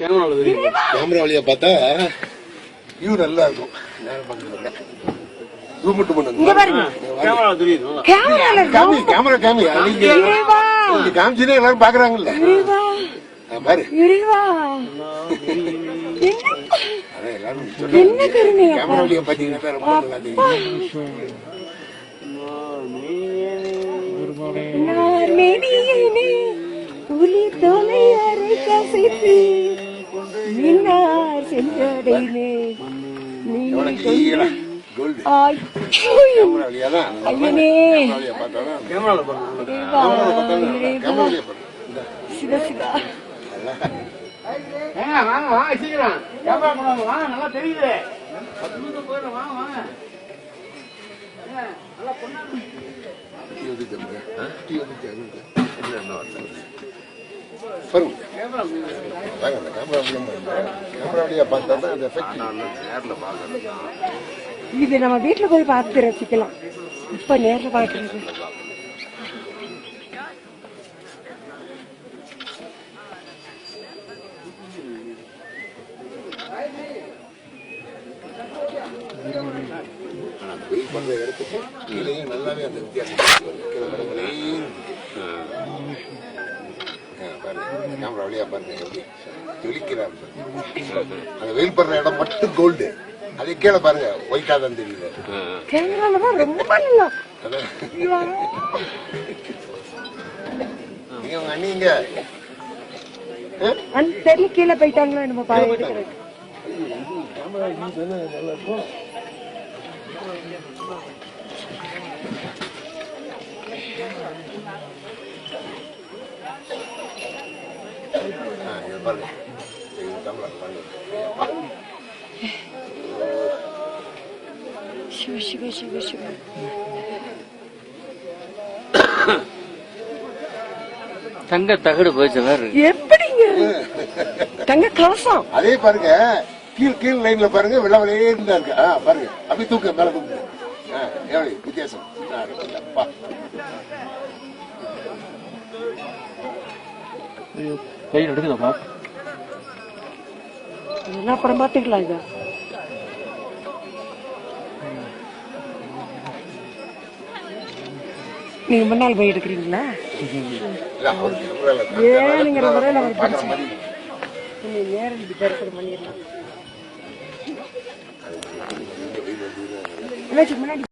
Camera வழியா பார்த்தா view நல்லா இருக்கும். கேமரா காமிச்சுனே எல்லாரும் பாக்குறாங்கல்ல பாரு. கேமரா வழியா பாத்தீங்கன்னா ரொம்ப நல்லா தெரியும். இது நம்ம வீட்டுல போய் பார்த்து ரசிக்கலாம். இப்ப நேர்ல பாக்குறது நல்லாவே அந்த வித்தியாசம் கேமரா வழியா பாருங்க எப்படி ஜொலிக்கிறார். அந்த வெயில் படுற இடம் மட்டும் கோல்டு, அதை கீழே பாருங்க ஒயிட்டா தான் தெரியுது. நீங்க உங்க அண்ணிங்க கீழே போயிட்டாங்களா நம்ம பாருங்க. நல்லா இருக்கும். சிவ சிவ சிவ சிவ. தங்க தகடு போச்சு எப்படிங்க? தங்க கலசம் அதே பாருங்க. கீழ் லைன்ல பாருங்க வெள்ளவெளே இருந்தா இருக்கு. பாருங்க அப்படி தூக்க மேல தூக்கு. எவ்வளவு வித்தியாசம். கையில் எடுக்குதாப்பா. அப்புறம் பாத்துக்கலாம். இத நீங்க முன்னால் போய் எடுக்கிறீங்களா? ஏனுங்கிற முறையில் அவர் படிச்சு நேரம் தரிசனம் பண்ணிடலாம். முன்னாடி